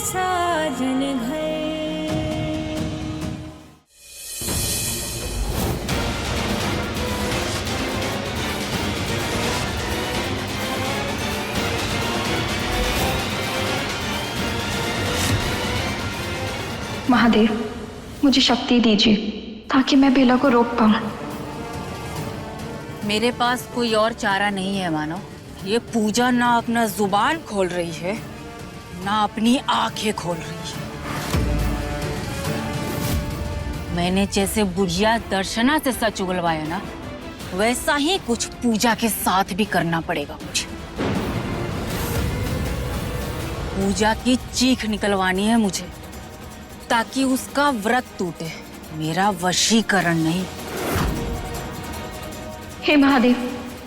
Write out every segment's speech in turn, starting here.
साजन घर। महादेव, मुझे शक्ति दीजिए ताकि मैं बेला को रोक पाऊं। मेरे पास कोई और चारा नहीं है मानो। ये पूजा ना अपना जुबान खोल रही है ना अपनी आंखें खोल रही है। मैंने जैसे बुढ़िया दर्शना से सच उगलवाया ना, वैसा ही कुछ पूजा के साथ भी करना पड़ेगा मुझे। पूजा की चीख निकलवानी है मुझे ताकि उसका व्रत टूटे, मेरा वशीकरण नहीं। हे महादेव,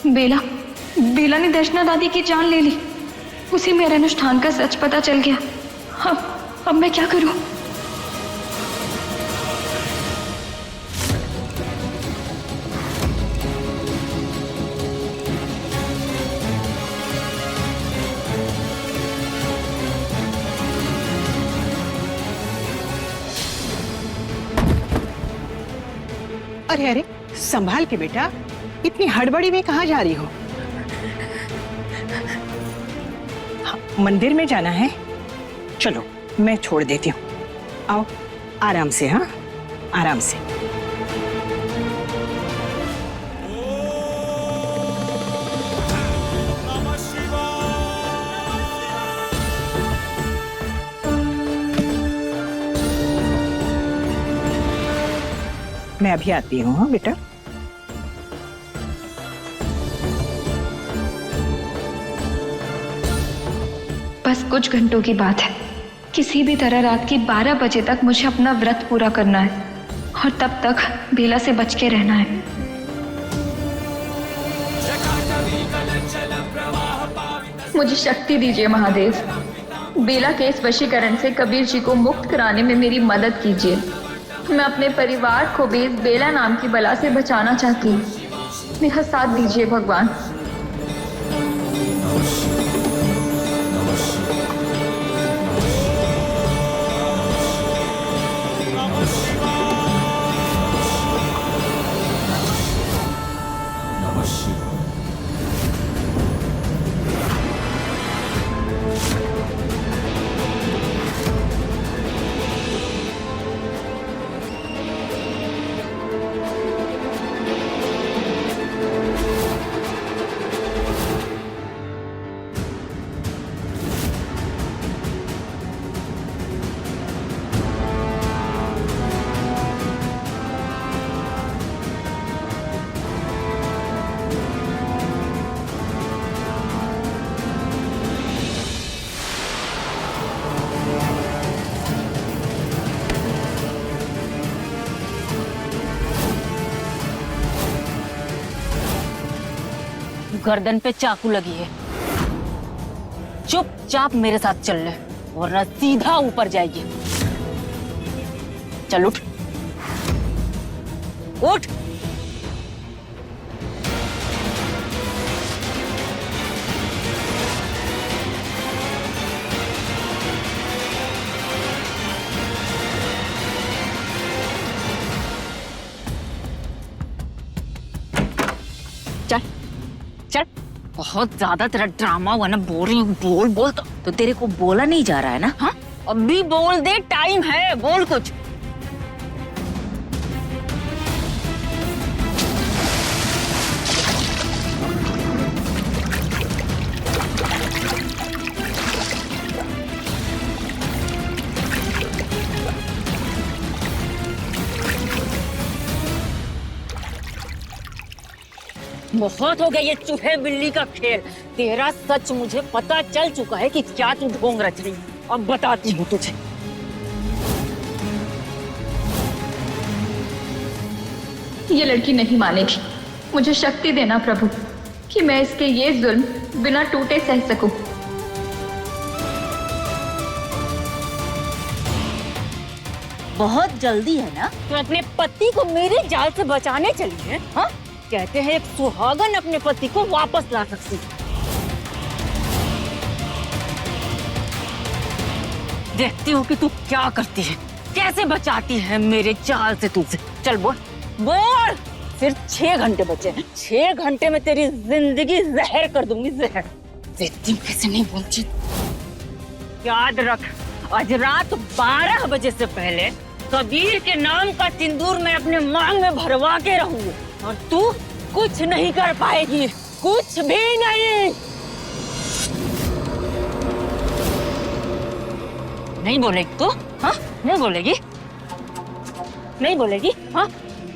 बेला ने दर्शना दादी की जान ले ली। उसी मेरे अनुष्ठान का सच पता चल गया। अब मैं क्या करूं? अरे अरे, संभाल के बेटा, इतनी हड़बड़ी में कहाँ जा रही हो? हाँ, मंदिर में जाना है? चलो मैं छोड़ देती हूँ। आओ आराम से। हाँ, आराम से। मैं अभी आती हूँ। हाँ बेटा। बस कुछ घंटों की बात है। किसी भी तरह रात के 12 बजे तक मुझे अपना व्रत पूरा करना है और तब तक बेला से बच के रहना है। मुझे शक्ति दीजिए महादेव। बेला के इस वशीकरण से कबीर जी को मुक्त कराने में मेरी मदद कीजिए। मैं अपने परिवार को भी इस बेला नाम की बला से बचाना चाहती हूँ। मेरा साथ दीजिए भगवान। गर्दन पे चाकू लगी है, चुपचाप मेरे साथ चल ले वरना सीधा ऊपर जाएगी। चल उठ उठ। चल चल। बहुत ज्यादा तेरा ड्रामा हुआ ना, बोल रही हूँ बोल बोल। तो तेरे को बोला नहीं जा रहा है ना? हाँ, अभी बोल दे, टाइम है, बोल कुछ। बहुत हो गया ये चूहे बिल्ली का खेल। तेरा सच मुझे पता चल चुका है कि क्या तू ढोंग रच रही है। अब बताती हूँ तुझे। ये लड़की नहीं मानेगी। मुझे शक्ति देना प्रभु कि मैं इसके ये जुल्म बिना टूटे सह सकूं। बहुत जल्दी है ना? तो अपने पति को मेरे जाल से बचाने चली है? हाँ? कहते हैं एक सुहागन अपने पति को वापस ला सकती है। देखती हूँ कि तू क्या करती है, कैसे बचाती है मेरे चाल से तुझसे। चल बोल बोल। सिर्फ 6 घंटे बचे हैं, 6 घंटे में तेरी जिंदगी जहर कर दूंगी, जहर। देखती हूँ कैसे नहीं बोलती। याद रख, आज रात 12 बजे से पहले कबीर के नाम का सिंदूर मैं अपने मांग में भरवा के रहूंगी, और तू कुछ नहीं कर पाएगी, कुछ भी नहीं। नहीं बोलेगी तू? हाँ, नहीं बोलेगी? नहीं बोलेगी? हाँ,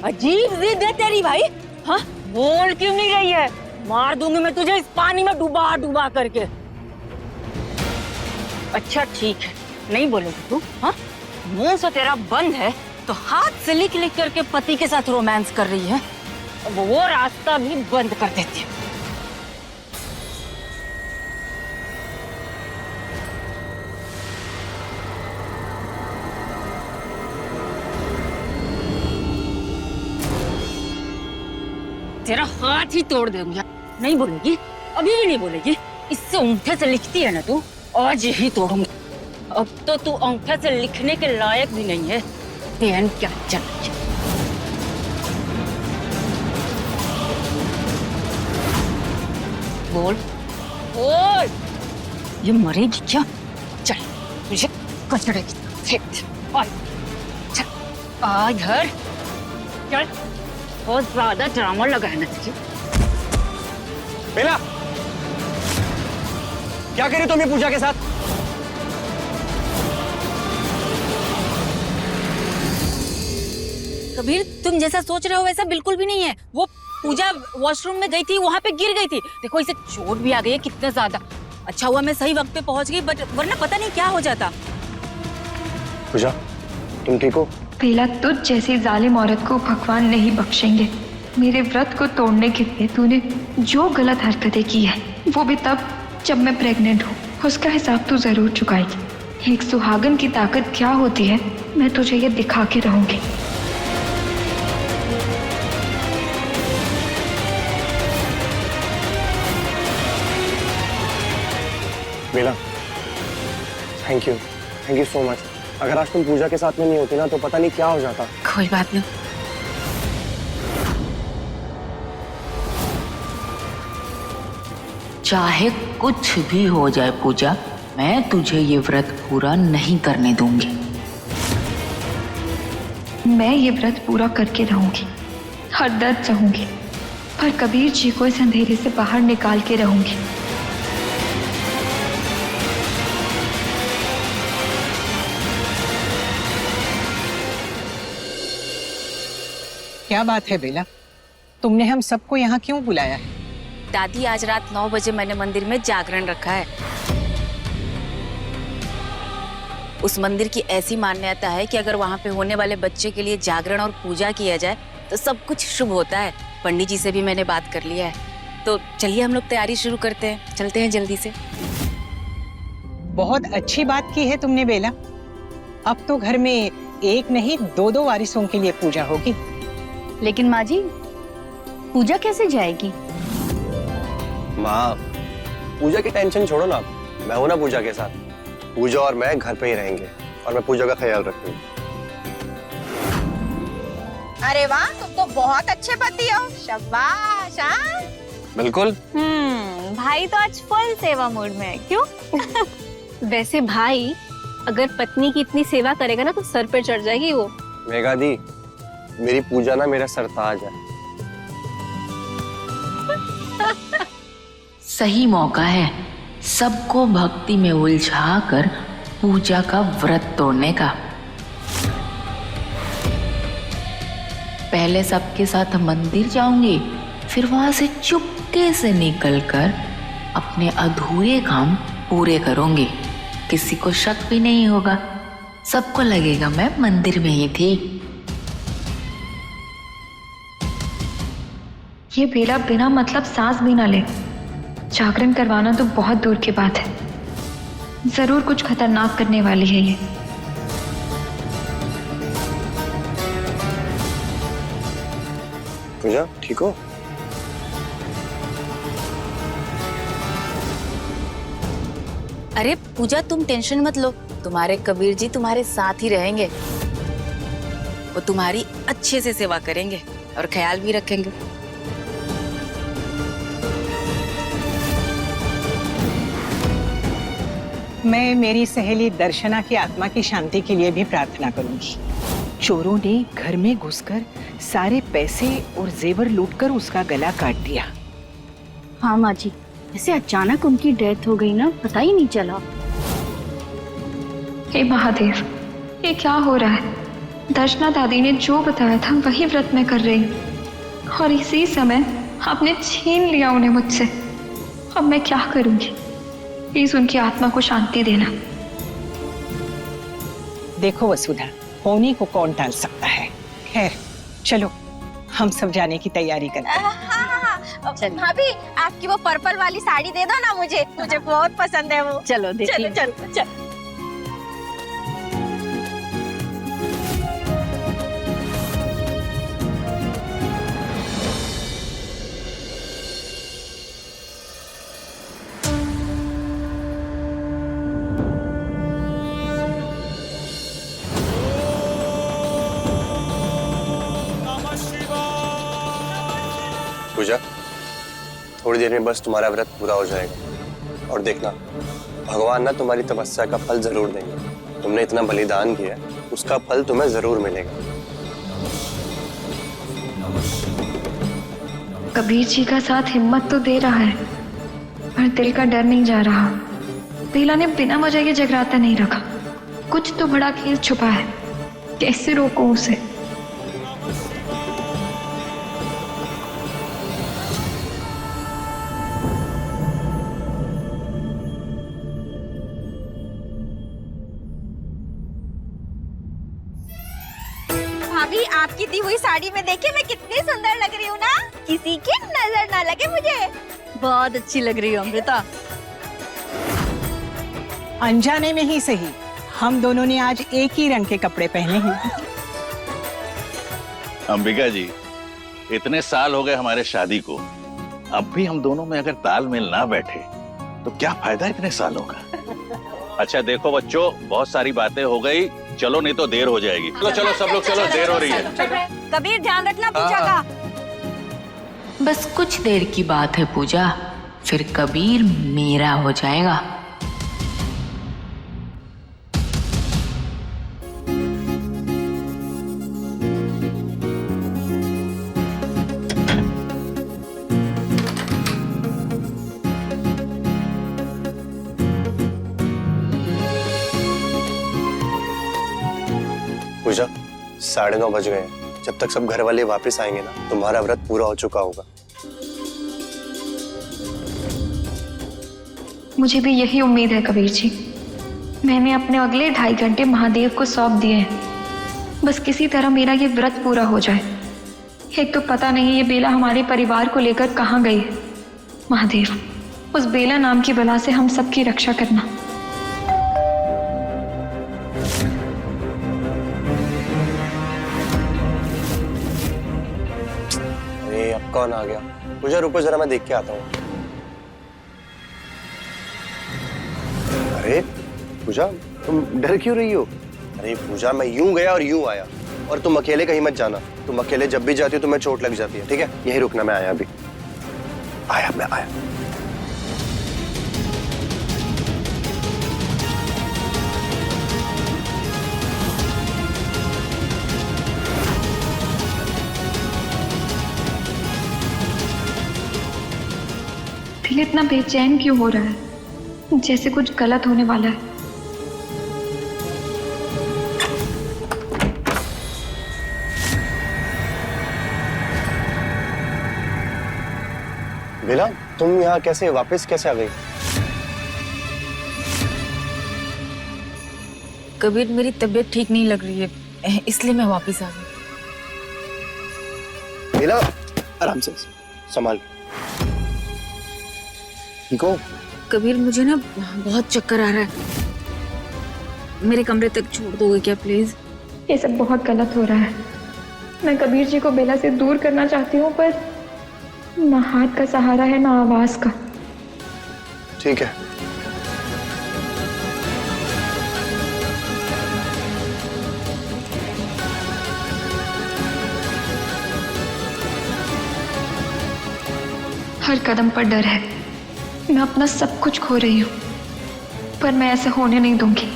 अजीब जिद है तेरी भाई। हाँ, बोल क्यों नहीं रही है? मार दूंगी मैं तुझे इस पानी में डुबा डुबा करके। अच्छा ठीक है, नहीं बोलेगी तू? हाँ, मुंह से तेरा बंद है तो हाथ से लिख लिख करके पति के साथ रोमांस कर रही है, अब वो रास्ता भी बंद कर देती है। तेरा हाथ ही तोड़ दूंगी। नहीं बोलेगी? अभी भी नहीं बोलेगी? इससे अंगूठे से लिखती है ना तू, आज ही तोड़ूंगी। अब तो तू अंगूठे से लिखने के लायक भी नहीं है। पेन क्या चल रही है? बोल बोल। ये मरेगी क्या? चल मुझे कचड़े की तरफ फेंक दे। चल आ इधर, चल। बहुत ज्यादा ड्रामा लगाया ना तुझे। बेला, क्या करी तुम ये पूजा के साथ? कबीर, तुम जैसा सोच रहे हो वैसा बिल्कुल भी नहीं है। वो पूजा वॉशरूम में गई थी, वहां पे गिर गई थी। देखो इसे चोट भी आ गई है कितना ज्यादा। अच्छा हुआ मैं सही वक्त पे पहुंच गई, बट वरना पता नहीं क्या हो जाता। पूजा, तुम ठीक हो? बेला, तुझ जैसी जालिम औरत को भगवान नहीं बख्शेंगे। मेरे व्रत को तोड़ने के लिए तूने जो गलत हरकतें की है, वो भी तब जब मैं प्रेग्नेंट हूँ, उसका हिसाब तू जरूर चुकाएगी। एक सुहागन की ताकत क्या होती है, मैं तुझे ये दिखा के रहूंगी। बेला, थैंक यू सो मच। अगर आज तुम पूजा के साथ में नहीं होती ना, तो पता नहीं क्या हो जाता। कोई बात नहीं। चाहे कुछ भी हो जाए पूजा, मैं तुझे ये व्रत पूरा नहीं करने दूंगी। मैं ये व्रत पूरा करके रहूंगी, हर दर्द सहूंगी, पर कबीर जी को इस अंधेरे से बाहर निकाल के रहूंगी। क्या बात है बेला, तुमने हम सबको यहाँ क्यों बुलाया है? दादी, आज रात 9 बजे मैंने मंदिर में जागरण रखा है। उस मंदिर की ऐसी मान्यता है कि अगर वहाँ पे होने वाले बच्चे के लिए जागरण और पूजा किया जाए तो सब कुछ शुभ होता है। पंडित जी से भी मैंने बात कर लिया है। तो चलिए हम लोग तैयारी शुरू करते हैं, चलते हैं जल्दी से। बहुत अच्छी बात की है तुमने बेला। अब तो घर में एक नहीं 2-2 वारिसों के लिए पूजा होगी। लेकिन माँ जी, पूजा कैसे जाएगी? माँ, पूजा की टेंशन छोड़ो ना, मैं हूं ना पूजा के साथ। पूजा और मैं घर पे ही रहेंगे, और मैं पूजा का ख्याल रखूंगी। अरे वाह, तुम तो बहुत अच्छे पति हो, शाबाश। हाँ? बिल्कुल। भाई तो आज फुल सेवा मूड में है, क्यों? वैसे भाई अगर पत्नी की इतनी सेवा करेगा ना तो सर पे चढ़ जाएगी वो। मेघा दी, मेरी पूजा ना मेरा सरताज है। सही मौका है सबको भक्ति में उलझा कर पूजा का व्रत तोड़ने का। पहले सबके साथ मंदिर जाऊंगी, फिर वहां से चुपके से निकलकर अपने अधूरे काम पूरे करूंगी। किसी को शक भी नहीं होगा, सबको लगेगा मैं मंदिर में ही थी। ये बेला बिना मतलब सांस भी ना ले। जागरण करवाना तो बहुत दूर की बात है, जरूर कुछ खतरनाक करने वाली है ये। पूजा, ठीक हो? अरे पूजा तुम टेंशन मत लो, तुम्हारे कबीर जी तुम्हारे साथ ही रहेंगे। वो तुम्हारी अच्छे से सेवा करेंगे और ख्याल भी रखेंगे। मैं मेरी सहेली दर्शना की आत्मा की शांति के लिए भी प्रार्थना करूंगी। चोरों ने घर में घुसकर सारे पैसे और जेवर लूटकर उसका गला काट दिया। हाँ माँ जी, ऐसे अचानक उनकी डेथ हो गई ना, पता ही नहीं चला। हे महादेव, ये क्या हो रहा है? दर्शना दादी ने जो बताया था वही व्रत मैं कर रही हूँ और इसी समय आपने छीन लिया उन्हें मुझसे। अब मैं क्या करूंगी? प्लीज उनकी आत्मा को शांति देना। देखो वसुधा, होनी को कौन टाल सकता है। खैर चलो, हम सब जाने की तैयारी करते हैं। हाँ, भाभी आपकी वो पर्पल वाली साड़ी दे दो ना मुझे बहुत पसंद है वो। चलो चलो चलो चलो। पूजा, थोड़ी देर में बस तुम्हारा व्रत पूरा हो जाएगा और देखना, भगवान ना तुम्हारी तपस्या का फल जरूर देंगे। तुमने इतना बलिदान किया, उसका फल तुम्हें जरूर मिलेगा। कबीर जी का साथ हिम्मत तो दे रहा है पर दिल का डर नहीं जा रहा। बेला ने बिना वजह ये जगराता नहीं रखा, कुछ तो बड़ा खेल छुपा है। कैसे रोकूं उसे? भाभी आपकी दी हुई साड़ी में देखिए मैं कितनी सुंदर लग रही हूँ ना, किसी की नजर ना लगे मुझे। बहुत अच्छी लग रही हो अमृता। अनजाने में ही सही, हम दोनों ने आज एक ही रंग के कपड़े पहने हैं। अंबिका जी, इतने साल हो गए हमारे शादी को, अब भी हम दोनों में अगर तालमेल ना बैठे तो क्या फायदा इतने सालों का। अच्छा देखो बच्चों, बहुत सारी बातें हो गई, चलो नहीं तो देर हो जाएगी। चलो चलो सब लोग चलो, देर हो रही है। कबीर ध्यान रखना पूजा का। बस कुछ देर की बात है पूजा, फिर कबीर मेरा हो जाएगा। पूजा, 9:30 बज गए हैं। जब तक सब घर वाले वापस आएंगे ना, तुम्हारा व्रत पूरा हो चुका होगा। मुझे भी यही उम्मीद है कबीर जी। मैंने अपने अगले 2.5 घंटे महादेव को सौंप दिए हैं। बस किसी तरह मेरा ये व्रत पूरा हो जाए। एक तो पता नहीं ये बेला हमारे परिवार को लेकर कहाँ गई है। महादेव, उस बेला नाम की बला से हम सबकी रक्षा करना। अब कौन आ गया? पूजा रुको जरा, मैं देख के आता हूँ। अरे पूजा, तुम डर क्यों रही हो? अरे पूजा, मैं यूं गया और यूं आया, और तुम अकेले कहीं मत जाना। तुम अकेले जब भी जाती हो तुम्हें चोट लग जाती है, ठीक है? यही रुकना, मैं आया अभी। मैं आया। दिल इतना बेचैन क्यों हो रहा है, जैसे कुछ गलत होने वाला है। बेला, तुम यहाँ कैसे वापस कैसे आ गई? कबीर, मेरी तबीयत ठीक नहीं लग रही है, इसलिए मैं वापस आ गई। बेला, आराम से संभाल। ठीक हो? कबीर, मुझे ना बहुत चक्कर आ रहा है, मेरे कमरे तक छोड़ दोगे क्या प्लीज? ये सब बहुत गलत हो रहा है। मैं कबीर जी को बेला से दूर करना चाहती हूँ, पर ना हाथ का सहारा है ना आवाज का। ठीक है, हर कदम पर डर है। मैं अपना सब कुछ खो रही हूँ, पर मैं ऐसा होने नहीं दूंगी।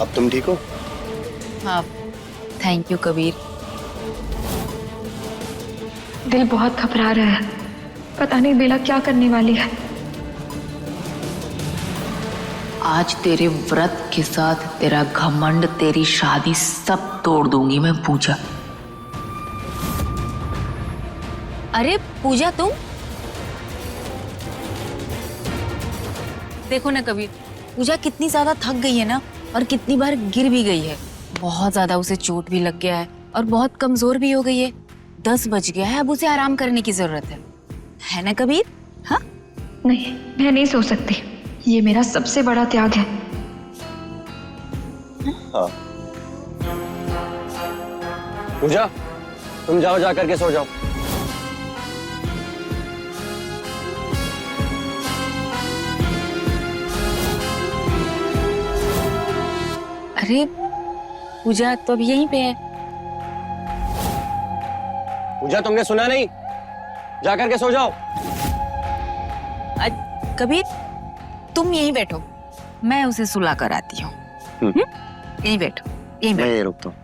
अब तुम ठीक हो? हाँ, थैंक यू कबीर। दिल बहुत घबरा रहा है, पता नहीं बेला क्या करने वाली है। आज तेरे व्रत के साथ तेरा घमंड, तेरी शादी सब तोड़ दूंगी मैं पूजा। अरे पूजा, तुम देखो ना कबीर, पूजा कितनी ज्यादा थक गई है ना, और कितनी बार गिर भी गई है। बहुत ज्यादा उसे चोट भी लग गया है और बहुत कमजोर भी हो गई है। 10 बज गया है, अब उसे आराम करने की जरूरत है ना कबीर? हाँ नहीं, मैं नहीं सो सकती। ये मेरा सबसे बड़ा त्याग है। हाँ पूजा, तुम जाओ, जा करके सो जाओ। अरे पूजा तो अभी यहीं पे है। पूजा, तुमने सुना नहीं? जा करके सो जाओ। कबीर तुम यहीं बैठो, मैं उसे सुला कर आती हूँ। यहीं बैठो, यहीं बैठो। मैं रुकता हूँ।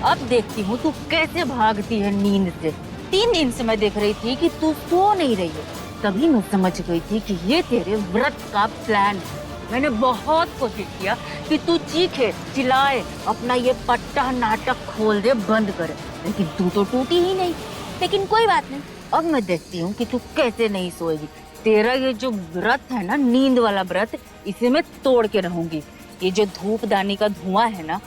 अब देखती हूँ तू कैसे भागती है नींद से। 3 दिन से मैं देख रही थी कि तू सो नहीं रही है, तभी मैं समझ गई थी कि ये तेरे व्रत का प्लान है। मैंने बहुत कोशिश किया कि तू चीखे चिल्लाए, अपना ये पट्टा नाटक खोल दे, बंद करे, लेकिन तू तो टूटी ही नहीं। लेकिन कोई बात नहीं, अब मैं देखती हूँ कि तू कैसे नहीं सोएगी। तेरा ये जो व्रत है ना, नींद वाला व्रत, इसे मैं तोड़ के रहूंगी। ये जो धूपदानी का धुआं है ना,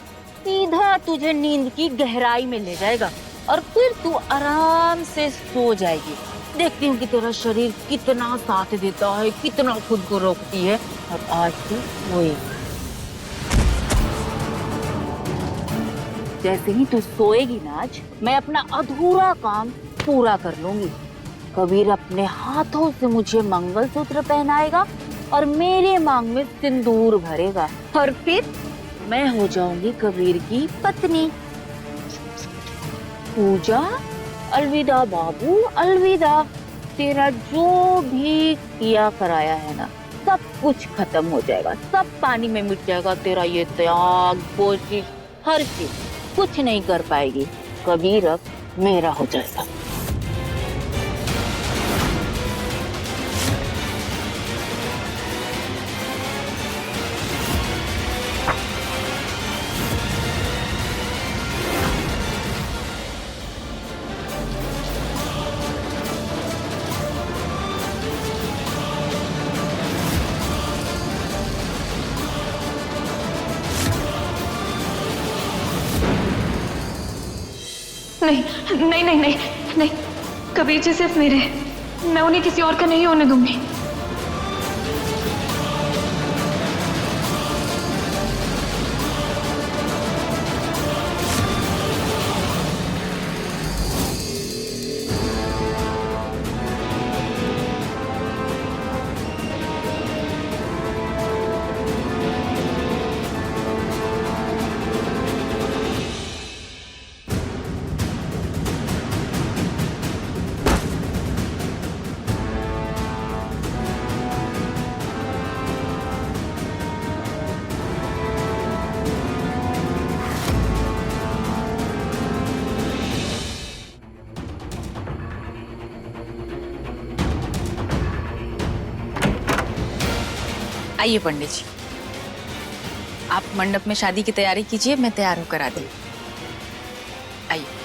सीधा तुझे नींद की गहराई में ले जाएगा और फिर तू आराम से सो जाएगी। देखती हूँ कि तेरा शरीर कितना साथ देता है, कितना खुद को रोकती है, और आज तू सोएगी। जैसे ही तू सोएगी ना आज, मैं अपना अधूरा काम पूरा कर लूंगी। कबीर अपने हाथों से मुझे मंगलसूत्र पहनाएगा और मेरे मांग में सिंदूर भरेगा, और फिर मैं हो जाऊंगी कबीर की पत्नी। पूजा, अलविदा बाबू, अलविदा। तेरा जो भी किया कराया है ना, सब कुछ खत्म हो जाएगा, सब पानी में मिट जाएगा। तेरा ये त्याग, कोशिश, हर चीज कुछ नहीं कर पाएगी। कबीर अब मेरा हो जाएगा। नहीं नहीं नहीं नहीं नहीं, कबीर जी सिर्फ मेरे, मैं उन्हें किसी और का नहीं होने दूंगी। आइए पंडित जी, आप मंडप में शादी की तैयारी कीजिए, मैं तैयार होकर आती हूँ। आइए।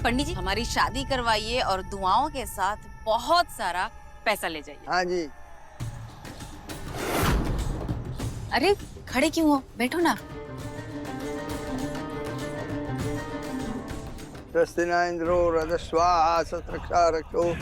पंडित जी, हमारी शादी करवाइए और दुआओं के साथ बहुत सारा पैसा ले जाइए। हाँ जी। अरे खड़े क्यों हो, बैठो ना। स्वस्ति न इंद्रो रजस्वाहा सत्रक्षा रक्षो।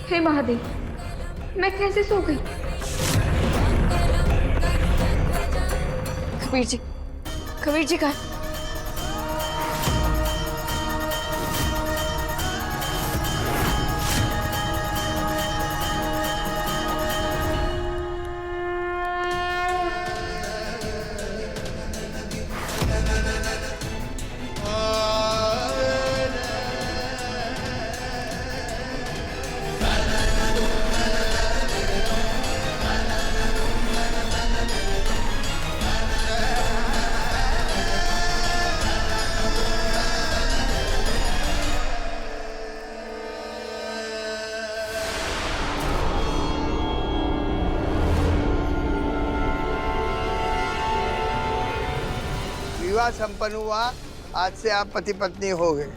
हे महादेव, मैं कैसे सो गई? कबीर जी का विवाह संपन्न हुआ, आज से आप पति पत्नी हो गए।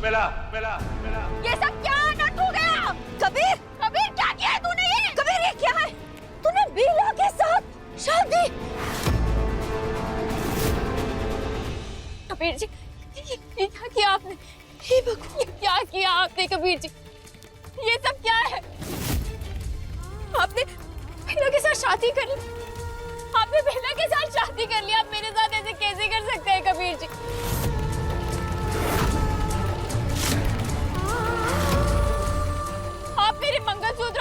बेला, बेला, बेला। ये सब क्या अनर्थ हो गया? कबीर, कबीर क्या किया है तूने ये? कबीर ये क्या है? तूने बेला के साथ शादी? कबीर जी, ये क्या किया आपने? हे भगवान, ये क्या किया आपने कबीर जी? ये सब क्या है? आपने बेला के साथ शादी कर ली? आपने बेला के साथ शादी कर ली? आप मेरे साथ ऐसे कैसे कर सकते हैं कबीर जी? आप मेरे मंगलसूत्र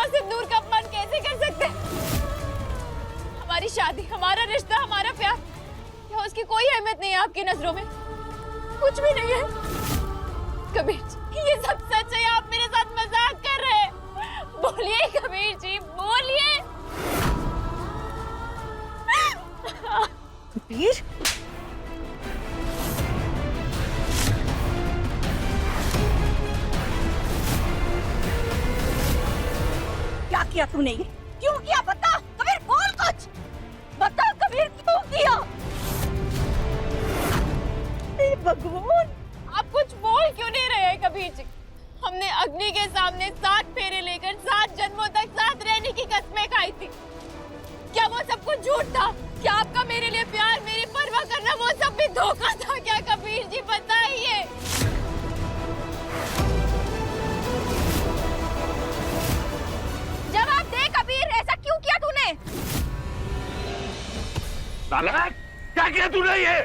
बात नहीं है आपकी नजरों में? कुछ भी नहीं है कबीर जी, ये सब सच है, आप मेरे साथ मजाक कर रहे हैं? बोलिए कबीर जी, बोलिए। कबीर, क्या किया तूने? ये क्यों किया? बता कबीर, बोल कुछ बता कबीर, क्यों किया? हे भगवान, आप कुछ बोल क्यों नहीं रहे हैं कबीर जी? हमने अग्नि के सामने 7 फेरे लेकर 7 जन्मों तक साथ रहने की कस्में खाई थी। क्या वो सब कुछ झूठ था? क्या आपका मेरे लिए प्यार, मेरी परवाह करना, वो सब भी धोखा था क्या कबीर जी? बताइए। जवाब दे कबीर, ऐसा क्यों किया तूने? नालायक, क्या किया तूने ये?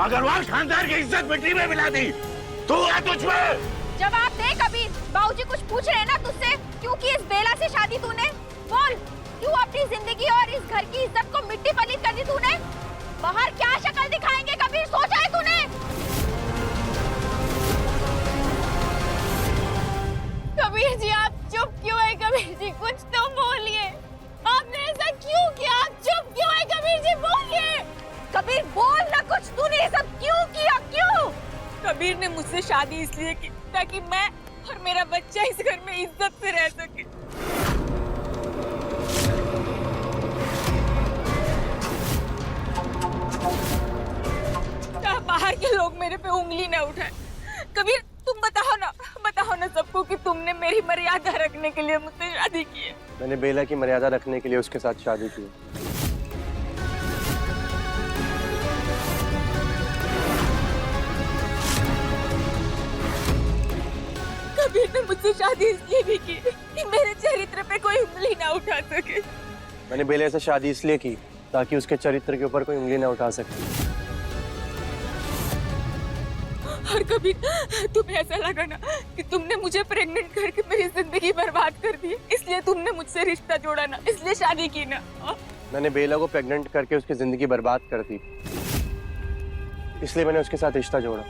अग्रवाल खानदान की इज्जत मिट्टी में मिला दी। तू है तुझमें? जवाब दे कबीर, बाबूजी कुछ पूछ रहे हैं ना तुझसे, क्यों की इस बेला से शादी तूने? बोल, क्यों अपनी जिंदगी और इस घर की इज्जत को मिट्टी पलीत कर दी तूने? बाहर क्या शक्ल दिखाएंगे कबीर, सोचा है तूने? कबीर जी आप चुप क्यों है? कबीर जी कुछ तो बोलिए, आपने ऐसा क्यों किया? आप चुप क्यों है कबीर जी? बोलिए। कबीर बोल ना कुछ, तूने ये सब क्यों किया? क्यों? कबीर ने मुझसे शादी इसलिए की ताकि मैं और मेरा बच्चा इस घर में इज्जत से रह सके। क्या बाहर के लोग मेरे पे उंगली न उठाए? कबीर तुम बताओ ना सबको कि तुमने मेरी मर्यादा रखने के लिए मुझसे शादी की है। मैंने बेला की मर्यादा रखने के लिए उसके साथ शादी की। कबीर ने मुझसे शादी इसलिए भी की कि मेरे चरित्र पे कोई उंगली ना उठा सके। मैंने बेला से शादी इसलिए की ताकि उसके चरित्र के ऊपर कोई उंगली ना उठा सके। और कभी तुम्हें ऐसा लगा ना कि तुमने मुझे प्रेग्नेंट करके मेरी जिंदगी बर्बाद कर दी, इसलिए तुमने मुझसे रिश्ता जोड़ा ना, इसलिए शादी की ना। मैंने बेला को प्रेग्नेंट करके उसकी जिंदगी बर्बाद कर दी, इसलिए मैंने उसके साथ रिश्ता जोड़ा।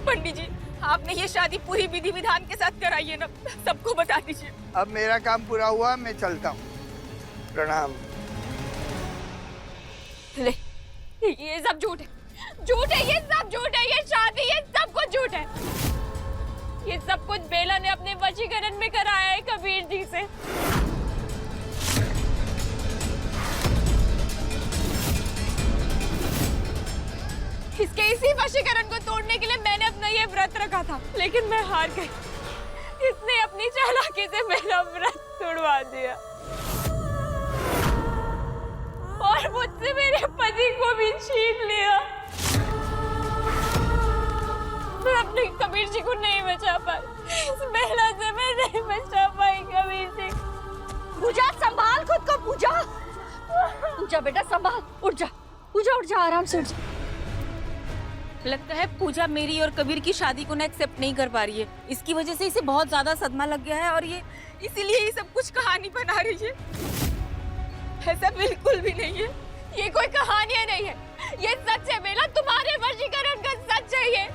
पंडित जी, आपने ये शादी पूरी विधि विधान के साथ कराई है ना, सबको बता दीजिए। अब मेरा काम पूरा हुआ, मैं चलता हूँ। प्रणाम। ले, ये सब झूठ है, झूठ है, ये सब झूठ है, ये शादी, ये सब कुछ झूठ है। ये सब कुछ बेला ने अपने वशीकरण में कराया है कबीर जी से। इसके इसी वशीकरण को तोड़ने के लिए मैंने अपना ये व्रत रखा था, लेकिन मैं हार गई। इसने अपनी चालाकी से मेरा व्रत तोड़वा दिया और मुझसे मेरे पति को भी छीन लिया। मैं अपने कबीर जी को नहीं बचा पाई, इस बेला से मैं नहीं बचा पाई कबीर जी। पूजा संभाल खुद को, पूजा। पूजा बेटा संभाल, उठ जा, पूजा उठ जा, आराम से उठ जा। लगता है पूजा मेरी और कबीर की शादी को ना एक्सेप्ट नहीं कर पा रही है। इसकी वजह से इसे बहुत ज्यादा सदमा लग गया है और ये इसीलिए ये सब कुछ कहानी बना रही है। ऐसा बिल्कुल भी नहीं है, ये कोई कहानियां नहीं है, ये सच है बेला, तुम्हारे वशीकरण का सच है ये।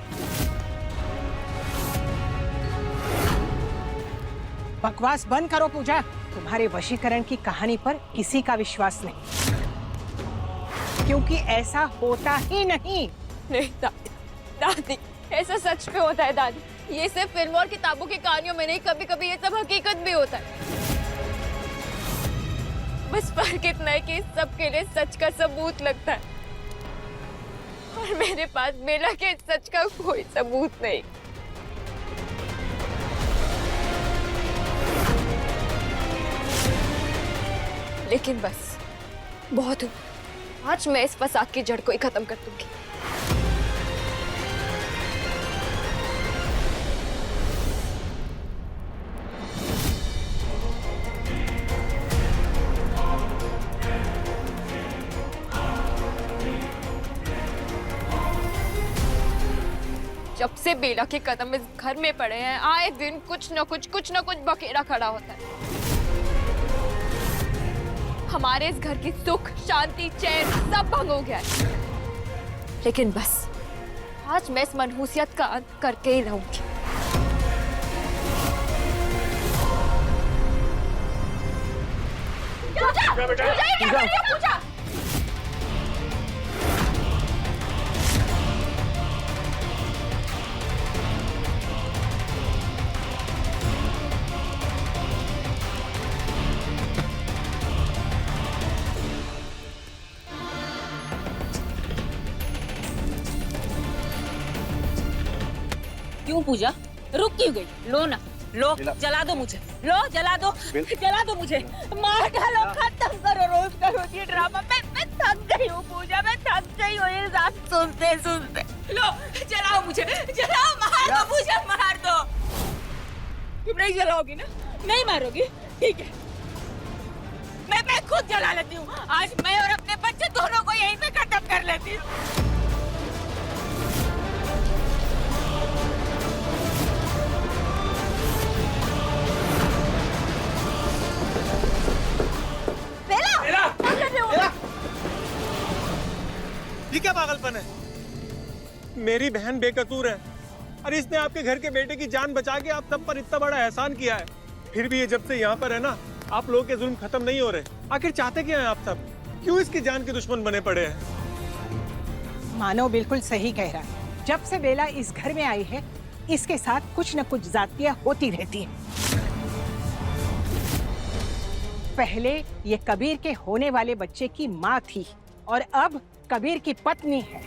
बकवास बंद करो पूजा। तुम्हारे वशीकरण की कहानी पर किसी का विश्वास नहीं, क्योंकि ऐसा होता ही नहीं। नहीं दादी, दादी ऐसा सच में होता है दादी। ये सिर्फ फिल्म और किताबों की कहानियों में नहीं, कभी कभी ये सब हकीकत भी होता है। बस फर्क इतना है कि सबके लिए सच का सबूत लगता है और मेरे पास बेला के सच का कोई सबूत नहीं। लेकिन बस बहुत हुआ, आज मैं इस फसाद की जड़ को ही खत्म कर दूंगी। से बेला के कदम इस घर में पड़े हैं, आए दिन कुछ न कुछ बखेड़ा खड़ा होता है। हमारे इस घर की सुख शांति चैन सब भंग हो गया है। लेकिन बस आज मैं इस मनहूसियत का अंत करके ही रहूंगी। पूजा! क्यों पूजा, रुक क्यों गई? लो ना, लो जला दो मुझे, लो जला दो मुझे, मार डालो, खत्म करो रोज का रोज ये ड्रामा। मैं थक गई हूँ पूजा, मैं थक गई हूँ ये सब सुनते। लो जलाओ मुझे, जलाओ, मार दो पूजा, मार दो। तुम नहीं जलाओगी ना? नहीं मारोगी? ठीक है, मैं खुद जला लेती हूँ। आज मैं और अपने बच्चे दोनों को यहीं पे खत्म कर लेती हूँ। ये क्या पागलपन है? मेरी बहन बेकसूर है और इसने आपके घर के बेटे की जान बचा के आप सब पर इतना बड़ा एहसान किया है। फिर भी ये जब से यहाँ पर है ना, आप लोगों के जुल्म खत्म नहीं हो रहे। आखिर चाहते क्या हैं आप सब? क्यों इसकी जान के दुश्मन बने पड़े हैं? मानव बिल्कुल सही कह रहा है। जब से बेला इस घर में आई है, इसके साथ कुछ न कुछ जातियां होती रहती हैं। पहले ये कबीर के होने वाले बच्चे की माँ थी और अब कबीर की पत्नी है।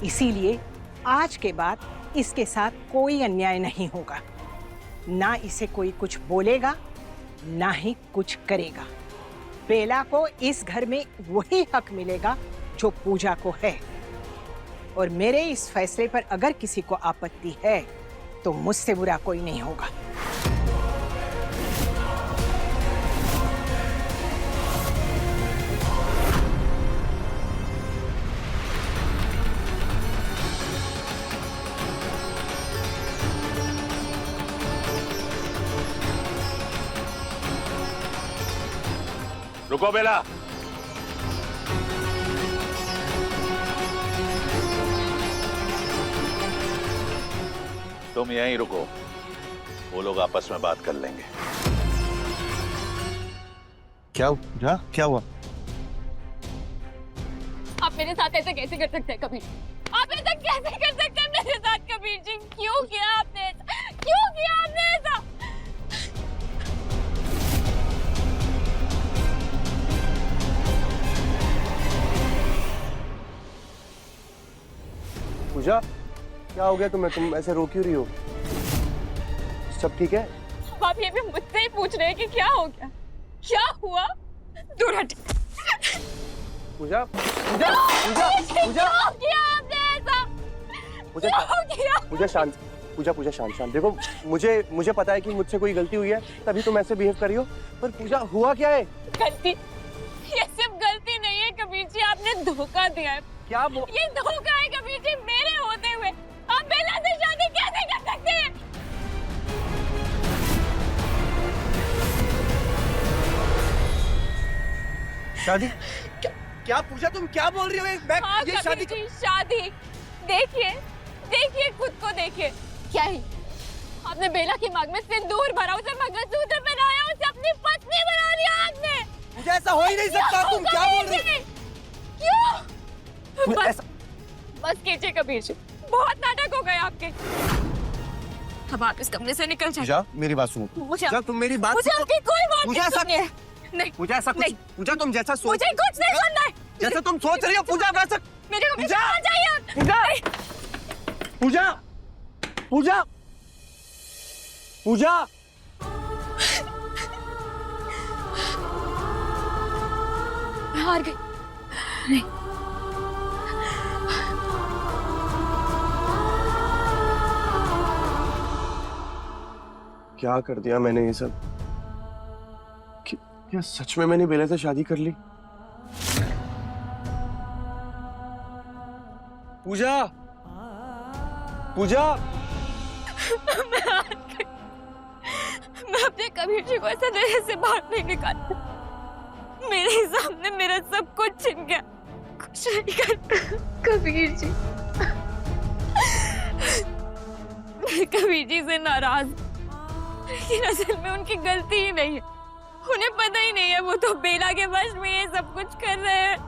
इसीलिए आज के बाद इसके साथ कोई अन्याय नहीं होगा। ना इसे कोई कुछ बोलेगा, ना ही कुछ करेगा। बेला को इस घर में वही हक मिलेगा जो पूजा को है। और मेरे इस फैसले पर अगर किसी को आपत्ति है तो मुझसे बुरा कोई नहीं होगा। रुको बेला, तुम यहीं रुको, वो लोग आपस में बात कर लेंगे। क्या हुआ? आप मेरे साथ ऐसे कैसे कर सकते हैं कबीर? आप ऐसा कैसे कर सकते हैं मेरे साथ कबीर जी? क्यों किया आपने ऐसा? क्यों किया आपने ऐसा? पूजा, क्या हो गया तुम्हें? तुम ऐसे रो क्यों रही हो? सब ठीक है? आप ये भी मुझसे ही पूछ रहे हैं कि क्या हो गया? क्या हुआ? दूर हट। पूजा, पूजा, पूजा, पूजा, क्यों किया आपने ऐसा? पूजा, क्यों किया? पूजा शांत, पूजा शांत। देखो, मुझे पता है कि मुझसे कोई गलती हुई है, तभी तुम ऐसे बिहेव कर रही हो। पर पूजा, हुआ क्या है? गलती? ये सिर्फ गलती नहीं है कबीर जी, आपने धोखा दिया है। क्या ये धोखा है कबीर जी, मेरे होते हुए आप बेला से शादी कैसे कर सकते हैं? शादी? क्या पूजा, तुम क्या बोल रही हो? हाँ, ये शादी जी, शादी। देखिए खुद को देखिए। क्या है? आपने बेला की मांग में सिंदूर भरा, उसे मंगलसूत्र पहनाया, उसे अपनी पत्नी बना लिया आपने। मुझे ऐसा हो ही नहीं सकता। तुम क्या बोल रही हो? क्यों? बस कीजिए कबीर जी, बहुत नाटक हो गए आपके। अब आप इस कमरे से निकल जाइए। पूजा, मेरी बात सुनो। पूजा, तुम मेरी बात मुझे आपकी कोई बात नहीं सुननी है। नहीं, पूजा ऐसा कुछ, पूजा तुम जैसा सोच, मुझे कुछ नहीं सुनना है। जैसा तुम सोच रही हो पूजा, वैसा मेरे को पूजा, चाहिए। पूजा, पूजा, पूजा, मैं हार गई। नहीं, क्या कर दिया मैंने ये सब? क्या सच में मैंने बेला से शादी कर ली? पूजा, पूजा, मैं अपने कबीर जी को ऐसा नजर से बाहर नहीं निकालता। मेरे ही सामने मेरा सब कुछ छिन गया, कुछ नहीं कर। कबीर जी, मैं कबीर जी से नाराज, लेकिन असल में उनकी गलती ही नहीं है। उन्हें पता ही नहीं है, वो तो बेला के वश में ये सब कुछ कर रहे हैं।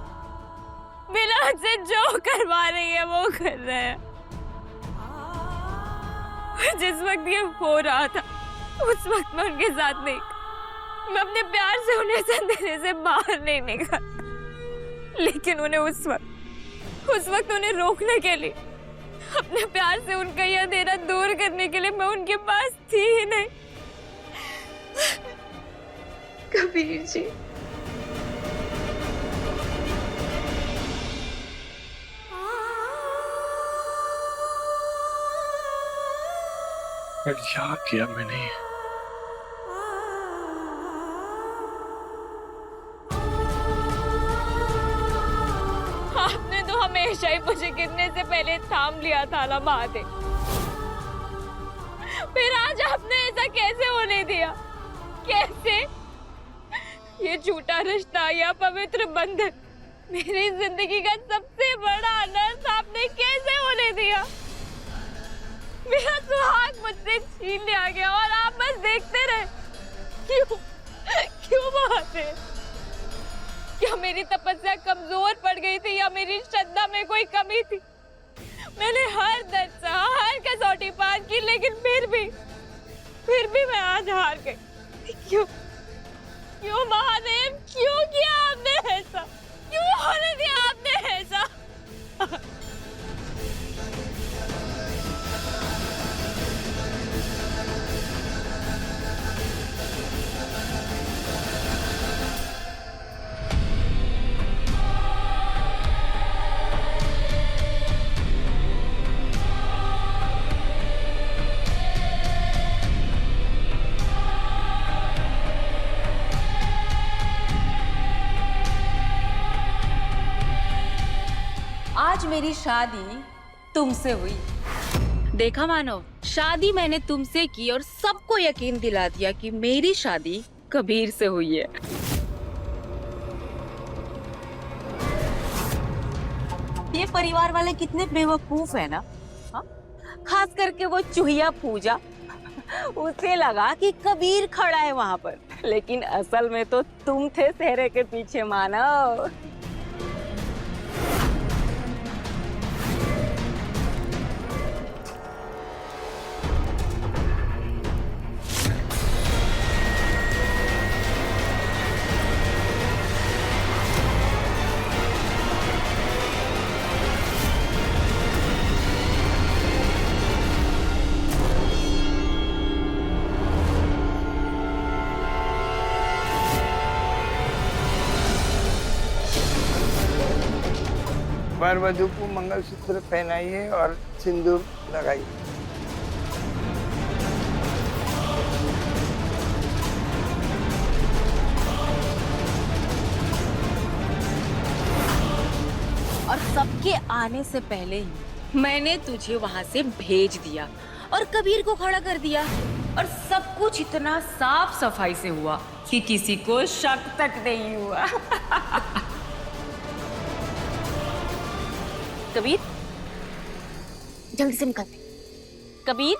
बेला से जो करवा रही है वो कर रहे हैं। जिस वक्त ये हो रहा था उस वक्त मैं उनके साथ नहीं, मैं अपने प्यार से उन्हें संदेह से बाहर नहीं निकाला। लेकिन उन्हें उस वक्त उन्हें रोकने के लिए, अपने प्यार से उनका यह अंधेरा दूर करने के लिए मैं उनके पास थी ही नहीं। कबीर जी, क्या किया मैंने? आपने तो हमेशा ही मुझे गिरने से पहले थाम लिया था ना महादेव। फिर आज आपने ऐसा कैसे होने दिया? कैसे? ये झूठा रिश्ता या पवित्र बंधन, मेरी जिंदगी का सबसे बड़ा अनर्थ आपने कैसे होने दिया? मेरा सुहाग मुझसे छीन लिया गया और आप बस देखते रहे। क्यों महादेव? क्या मेरी तपस्या कमजोर पड़ गई थी या मेरी श्रद्धा में कोई कमी थी? मैंने हर दर्द सहा, हर कसौटी पार की, लेकिन फिर भी मैं आज हार गई। क्यों महादेव? क्यों किया आपने ऐसा? क्यों होने दिया आपने ऐसा? आज मेरी शादी तुमसे हुई। देखा मानो, शादी मैंने तुमसे की और सबको यकीन दिला दिया कि मेरी शादी कबीर से हुई है। ये परिवार वाले कितने बेवकूफ है ना, हा? खास करके वो चूहिया पूजा। उसे लगा कि कबीर खड़ा है वहां पर, लेकिन असल में तो तुम थे सेहरे के पीछे मानव। वर वधू को मंगलसूत्र पहनाइए और सिंदूर लगाइए। और सबके आने से पहले ही मैंने तुझे वहां से भेज दिया और कबीर को खड़ा कर दिया, और सब कुछ इतना साफ सफाई से हुआ कि किसी को शक तक नहीं हुआ। कबीर, जल्दी से निकल। कबीर,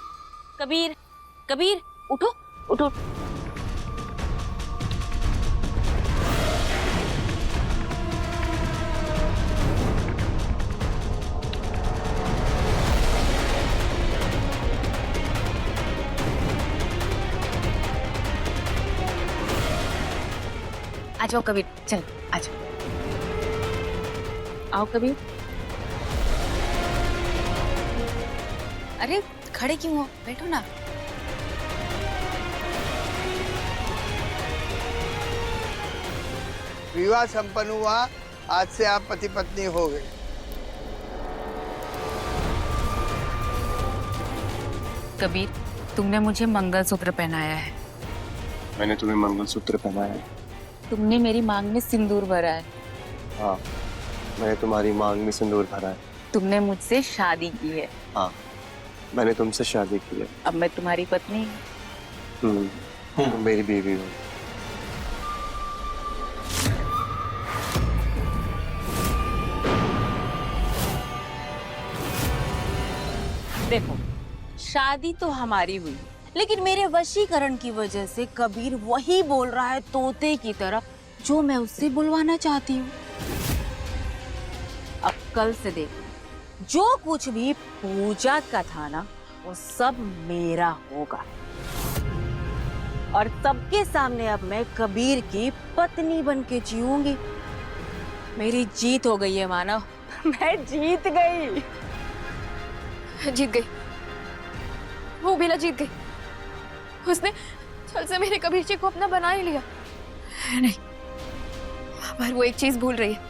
कबीर, कबीर, उठो, उठो। आ जाओ कबीर, चल आ जाओ। आओ कबीर। अरे खड़े क्यों हो, बैठो ना। विवाह संपन्न हुआ, आज से आप पति पत्नी हो गए। कबीर, तुमने मुझे मंगलसूत्र पहनाया है। मैंने तुम्हें मंगलसूत्र पहनाया है। तुमने मेरी मांग में सिंदूर भरा है। हाँ, मैंने तुम्हारी मांग में सिंदूर भरा है। तुमने मुझसे शादी की है। हाँ, मैंने तुमसे शादी की है। अब मैं तुम्हारी पत्नी हूँ। तुम मेरी बीवी हो। देखो, शादी तो हमारी हुई, लेकिन मेरे वशीकरण की वजह से कबीर वही बोल रहा है तोते की तरह जो मैं उससे बुलवाना चाहती हूँ। अब कल से देखो, जो कुछ भी पूजा का था ना, वो सब मेरा होगा। और सबके सामने अब मैं कबीर की पत्नी बन के जीऊंगी। मेरी जीत हो गई है मानव, मैं जीत गई। जीत गई, वो बेला जीत गई। उसने छल से मेरे कबीर जी को अपना बना ही लिया। नहीं, पर वो एक चीज भूल रही है,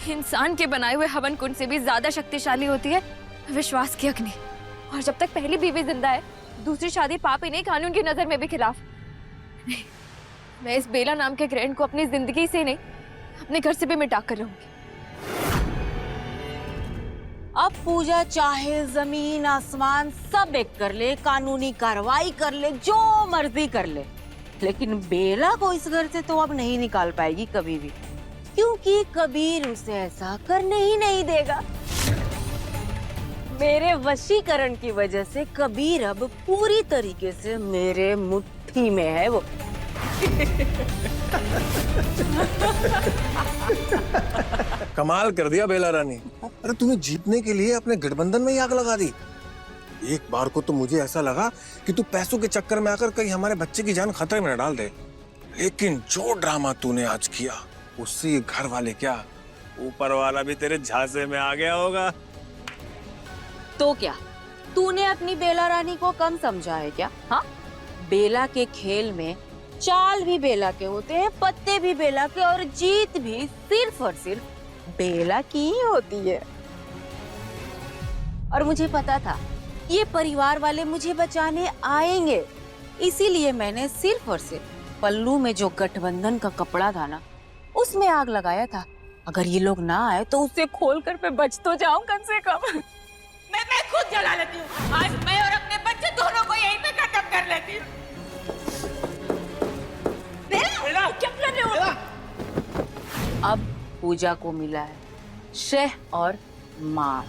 इंसान के बनाए हुए हवन कुंड से भी ज्यादा शक्तिशाली होती है विश्वास की अग्नि। और जब तक पहली बीवी जिंदा है, दूसरी शादी पाप ही नहीं, कानून की नजर में भी खिलाफ। नहीं, मैं इस बेला नाम के ग्रहण को अपनी जिंदगी से नहीं, अपने घर से भी मिटा कर रहूंगी। अब पूजा चाहे जमीन आसमान सब एक कर ले, कानूनी कार्रवाई कर ले, जो मर्जी कर ले, लेकिन बेला को इस घर से तो अब नहीं निकाल पाएगी कभी भी, क्योंकि कबीर उसे ऐसा करने ही नहीं देगा। मेरे वशीकरण की वजह से कबीर अब पूरी तरीके से मेरे मुट्ठी में है वो। कमाल कर दिया बेला रानी। अरे तुम्हें जीतने के लिए अपने गठबंधन में ही आग लगा दी। एक बार को तो मुझे ऐसा लगा कि तू पैसों के चक्कर में आकर कहीं हमारे बच्चे की जान खतरे में न डाल दे, लेकिन जो ड्रामा तूने आज किया उससे ये घर वाले क्या, ऊपर वाला भी तेरे झांसे में आ गया होगा। तो क्या तूने अपनी बेला रानी को कम समझा है क्या? हाँ, बेला के खेल में चाल भी बेला के होते हैं, पत्ते भी बेला के, और जीत भी सिर्फ और सिर्फ बेला की ही होती है। और मुझे पता था ये परिवार वाले मुझे बचाने आएंगे, इसीलिए मैंने सिर्फ और सिर्फ पल्लू में जो गठबंधन का कपड़ा था ना, उसमें आग लगाया था। अगर ये लोग ना आए तो उसे खोलकर मैं बच तो जाऊं कम से कम। मैं खुद जला लेती हूँ। आज मैं और अपने बच्चे दोनों को यहीं पे खत्म कर लेती हूँ। बेला, क्या कर रहे हो? अब पूजा को मिला है शह और मार।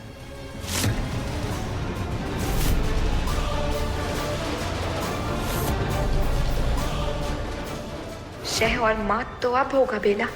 शह और मात तो अब होगा बेला।